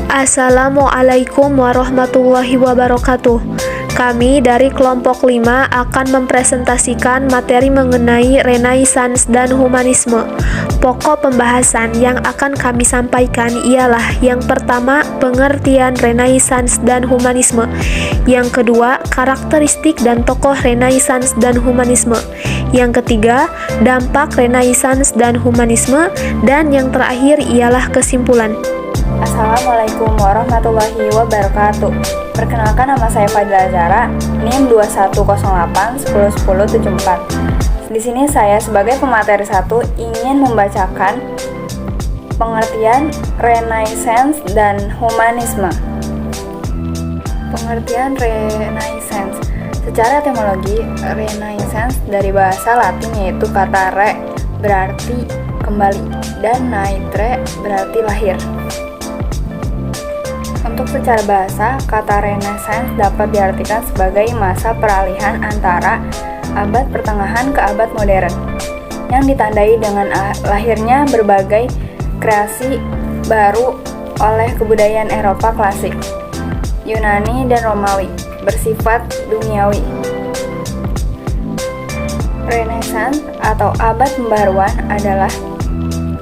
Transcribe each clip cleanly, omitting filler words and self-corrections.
Assalamualaikum warahmatullahi wabarakatuh. Kami dari kelompok 5 akan mempresentasikan materi mengenai Renaissance dan Humanisme. Pokok pembahasan yang akan kami sampaikan ialah yang pertama, pengertian Renaissance dan Humanisme. Yang kedua, karakteristik dan tokoh Renaissance dan Humanisme. Yang ketiga, dampak Renaissance dan Humanisme. Dan yang terakhir ialah kesimpulan. Assalamualaikum warahmatullahi wabarakatuh. Perkenalkan, nama saya Fadila Zara, NIM 2108101074. Di sini saya sebagai pemateri 1 ingin membacakan pengertian Renaissance dan Humanisme. Pengertian Renaissance. Secara etimologi, Renaissance dari bahasa Latin yaitu kata re berarti kembali dan naistre berarti lahir. Untuk secara bahasa, kata Renaissance dapat diartikan sebagai masa peralihan antara abad pertengahan ke abad modern, yang ditandai dengan lahirnya berbagai kreasi baru oleh kebudayaan Eropa klasik, Yunani dan Romawi, bersifat duniawi. Renaissance atau abad pembaruan adalah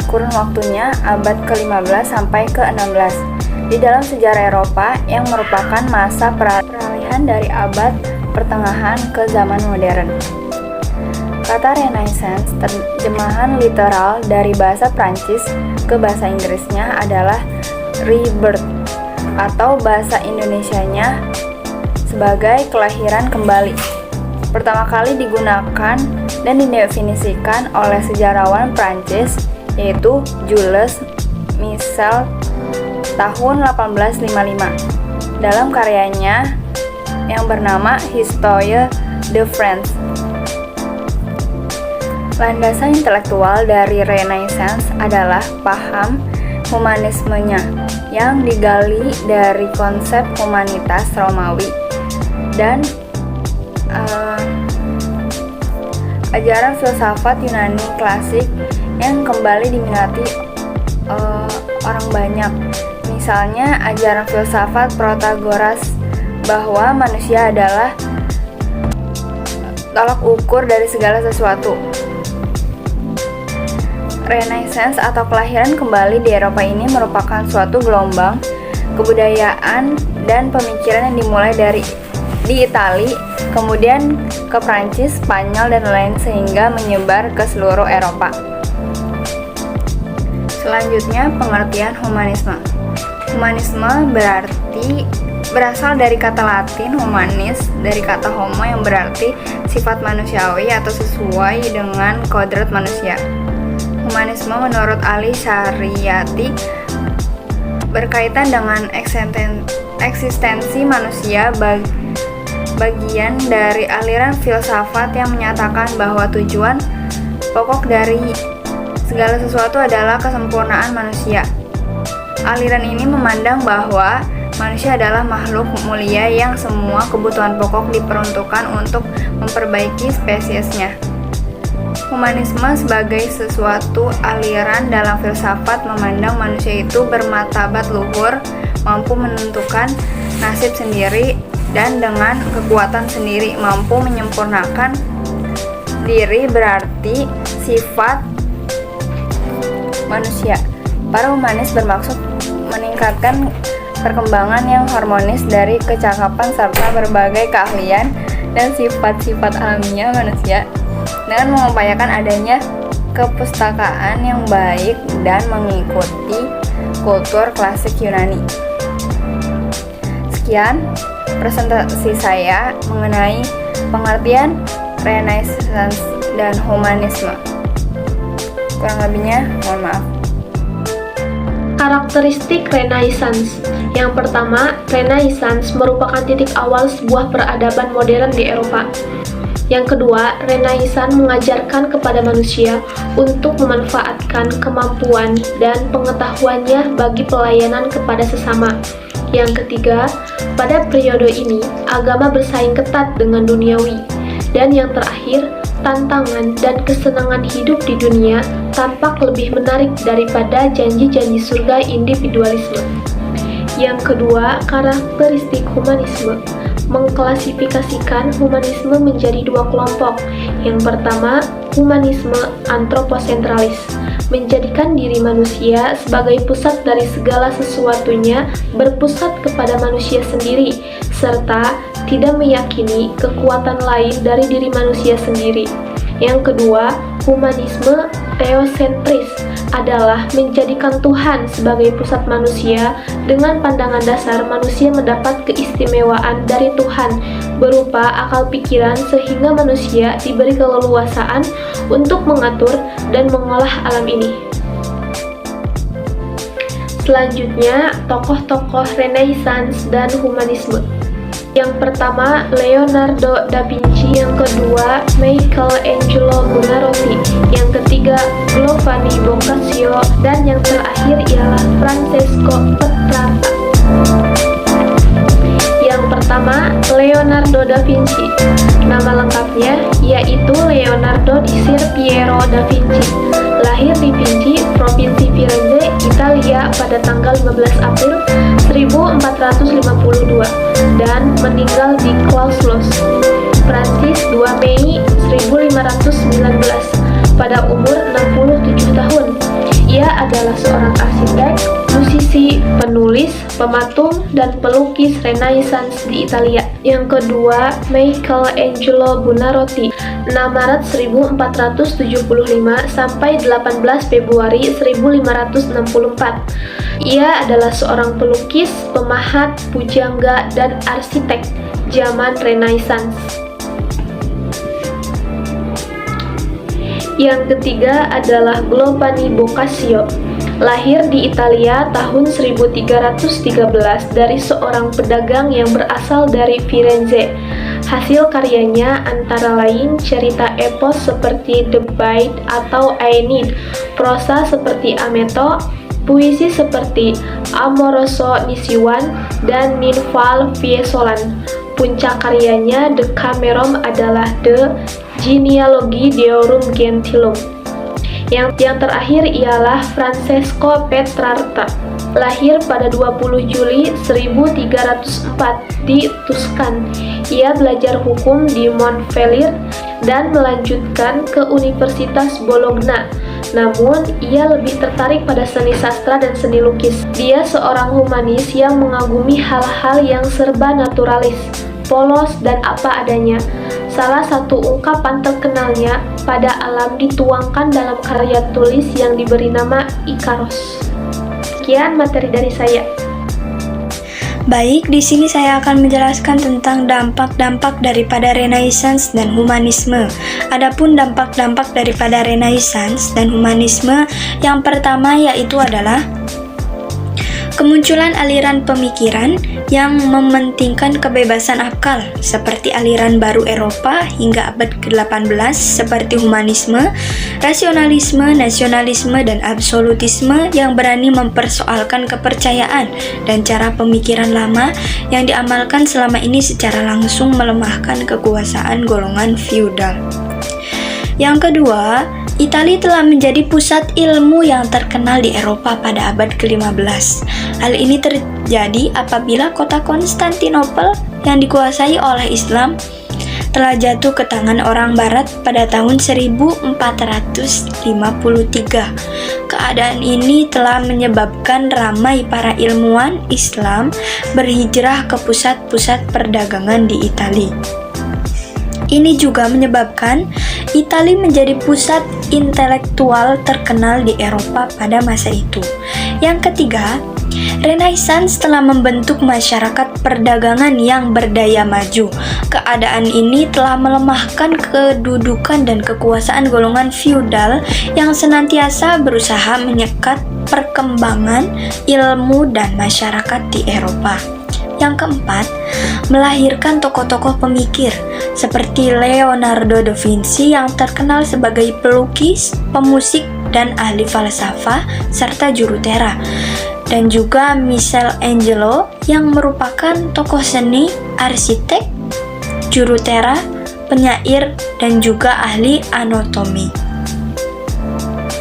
kurun waktunya abad ke-15 sampai ke-16 di dalam sejarah Eropa yang merupakan masa peralihan dari abad pertengahan ke zaman modern. Kata Renaissance, terjemahan literal dari bahasa Prancis ke bahasa Inggrisnya adalah rebirth, atau bahasa Indonesianya sebagai kelahiran kembali. Pertama kali digunakan dan didefinisikan oleh sejarawan Prancis yaitu Jules Michel tahun 1855 dalam karyanya yang bernama Histoire de France. Landasan intelektual dari Renaissance adalah paham humanismenya yang digali dari konsep humanitas Romawi dan ajaran filsafat Yunani klasik yang kembali diminati orang banyak. Misalnya ajaran filsafat Protagoras bahwa manusia adalah tolak ukur dari segala sesuatu. Renaissance atau kelahiran kembali di Eropa ini merupakan suatu gelombang kebudayaan dan pemikiran yang dimulai di Italia, kemudian ke Prancis, Spanyol, dan lain sehingga menyebar ke seluruh Eropa. Selanjutnya, pengertian humanisme. Humanisme berasal dari kata Latin humanis, dari kata homo yang berarti sifat manusiawi atau sesuai dengan kodrat manusia. Humanisme menurut Ali Syariati berkaitan dengan eksistensi manusia, bagian dari aliran filsafat yang menyatakan bahwa tujuan pokok dari segala sesuatu adalah kesempurnaan manusia. Aliran ini memandang bahwa manusia adalah makhluk mulia yang semua kebutuhan pokok diperuntukkan untuk memperbaiki spesiesnya. Humanisme sebagai sesuatu aliran dalam filsafat memandang manusia itu bermartabat luhur, mampu menentukan nasib sendiri, dan dengan kekuatan sendiri mampu menyempurnakan diri, berarti sifat manusia. Para humanis bermaksud meningkatkan perkembangan yang harmonis dari kecakapan serta berbagai keahlian dan sifat-sifat alamiah manusia dengan mengupayakan adanya kepustakaan yang baik dan mengikuti kultur klasik Yunani. Sekian presentasi saya mengenai pengertian Renaissance dan Humanisme. Kurang lebihnya, mohon maaf. Karakteristik Renaissance. Yang pertama, Renaissance merupakan titik awal sebuah peradaban modern di Eropa. Yang kedua, Renaissance mengajarkan kepada manusia untuk memanfaatkan kemampuan dan pengetahuannya bagi pelayanan kepada sesama. Yang ketiga, pada periode ini, agama bersaing ketat dengan duniawi. Dan yang terakhir, tantangan dan kesenangan hidup di dunia tampak lebih menarik daripada janji-janji surga individualisme. Yang kedua, karakteristik humanisme. Mengklasifikasikan humanisme menjadi dua kelompok. Yang pertama, humanisme antroposentralis, menjadikan diri manusia sebagai pusat dari segala sesuatunya, berpusat kepada manusia sendiri, serta tidak meyakini kekuatan lain dari diri manusia sendiri. Yang kedua, humanisme teosentris adalah menjadikan Tuhan sebagai pusat manusia dengan pandangan dasar manusia mendapat keistimewaan dari Tuhan berupa akal pikiran sehingga manusia diberi keleluasaan untuk mengatur dan mengolah alam ini. Selanjutnya, tokoh-tokoh Renaissance dan humanisme. Yang pertama, Leonardo da Vinci. Yang kedua, Michelangelo Buonarroti. Yang ketiga, Giovanni Boccaccio. Dan yang terakhir ialah Francesco Petrarca. Yang pertama, Leonardo da Vinci. Nama lengkapnya yaitu Leonardo di Ser Piero da Vinci. Lahir di Vinci, Provinsi Firenze, Italia pada tanggal 15 April 1452 dan meninggal di Clauslos, Prancis 2 Mei 1519 pada umur 67 tahun. Ia adalah seorang arsitek, musisi, penulis, pematung, dan pelukis Renaissance di Italia. Yang kedua, Michelangelo Buonarroti, 6 Maret 1475 sampai 18 Februari 1564. Ia adalah seorang pelukis, pemahat, pujangga, dan arsitek zaman Renaissance. Yang ketiga adalah Giovanni Boccaccio. Lahir di Italia tahun 1313 dari seorang pedagang yang berasal dari Firenze. Hasil karyanya antara lain cerita epos seperti The Bite atau Aeneid, prosa seperti Ameto, puisi seperti Amoroso Nisiwan dan Ninval Fiesolan. Puncak karyanya Decameron adalah The Genealogy Deorum Gentilum. Yang terakhir ialah Francesco Petrarca. Lahir pada 20 Juli 1304 di Tuscan. Ia belajar hukum di Montpellier dan melanjutkan ke Universitas Bologna. Namun, ia lebih tertarik pada seni sastra dan seni lukis. Dia seorang humanis yang mengagumi hal-hal yang serba naturalis, polos, dan apa adanya. Salah satu ungkapan terkenalnya pada alam dituangkan dalam karya tulis yang diberi nama Ikaros. Sekian materi dari saya. Baik, di sini saya akan menjelaskan tentang dampak-dampak daripada Renaissance dan humanisme. Adapun dampak-dampak daripada Renaissance dan humanisme, yang pertama yaitu adalah kemunculan aliran pemikiran yang mementingkan kebebasan akal, seperti aliran baru Eropa hingga abad ke-18 seperti humanisme, rasionalisme, nasionalisme, dan absolutisme yang berani mempersoalkan kepercayaan dan cara pemikiran lama yang diamalkan selama ini secara langsung melemahkan kekuasaan golongan feudal. Yang kedua, Italia telah menjadi pusat ilmu yang terkenal di Eropa pada abad ke-15. Hal ini terjadi apabila kota Konstantinopel yang dikuasai oleh Islam telah jatuh ke tangan orang Barat pada tahun 1453. Keadaan ini telah menyebabkan ramai para ilmuwan Islam berhijrah ke pusat-pusat perdagangan di Italia. Ini juga menyebabkan Italia menjadi pusat intelektual terkenal di Eropa pada masa itu. Yang ketiga, Renaissance telah membentuk masyarakat perdagangan yang berdaya maju. Keadaan ini telah melemahkan kedudukan dan kekuasaan golongan feudal yang senantiasa berusaha menyekat perkembangan ilmu dan masyarakat di Eropa. Yang keempat, melahirkan tokoh-tokoh pemikir seperti Leonardo da Vinci yang terkenal sebagai pelukis, pemusik, dan ahli falsafah serta jurutera, dan juga Michelangelo yang merupakan tokoh seni, arsitek, jurutera, penyair, dan juga ahli anatomi.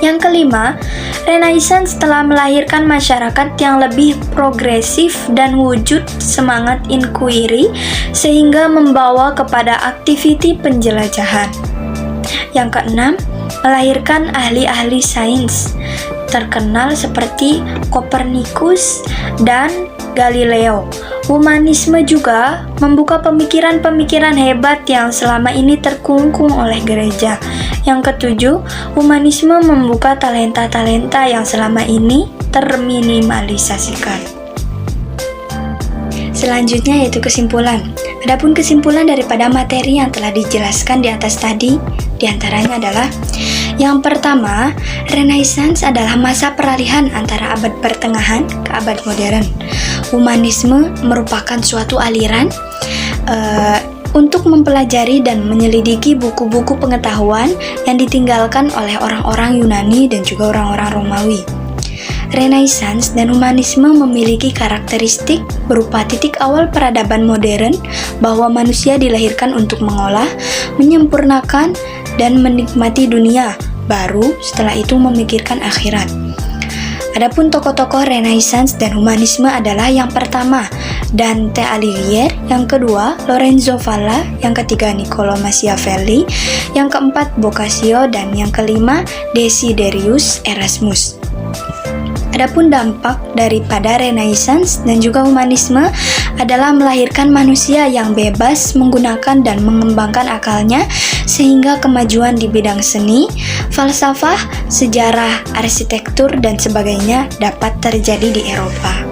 Yang kelima, Renaissance telah melahirkan masyarakat yang lebih progresif dan wujud semangat inquiry sehingga membawa kepada aktiviti penjelajahan. Yang keenam, melahirkan ahli-ahli sains terkenal seperti Kopernikus dan Galileo. Humanisme juga membuka pemikiran-pemikiran hebat yang selama ini terkungkung oleh gereja. Yang ketujuh, humanisme membuka talenta-talenta yang selama ini terminimalisasikan. Selanjutnya yaitu kesimpulan. Adapun kesimpulan daripada materi yang telah dijelaskan di atas tadi, diantaranya adalah yang pertama, Renaissance adalah masa peralihan antara abad pertengahan ke abad modern. Humanisme merupakan suatu aliran untuk mempelajari dan menyelidiki buku-buku pengetahuan yang ditinggalkan oleh orang-orang Yunani dan juga orang-orang Romawi. Renaissance dan humanisme memiliki karakteristik berupa titik awal peradaban modern bahwa manusia dilahirkan untuk mengolah, menyempurnakan, dan menikmati dunia, baru setelah itu memikirkan akhirat. Adapun tokoh-tokoh Renaissance dan humanisme adalah yang pertama, Dante Alighieri, yang kedua, Lorenzo Valla, yang ketiga, Niccolò Machiavelli, yang keempat, Boccaccio, dan yang kelima, Desiderius Erasmus. Adapun dampak daripada Renaissance dan juga humanisme adalah melahirkan manusia yang bebas menggunakan dan mengembangkan akalnya sehingga kemajuan di bidang seni, falsafah, sejarah, arsitektur, dan sebagainya dapat terjadi di Eropa.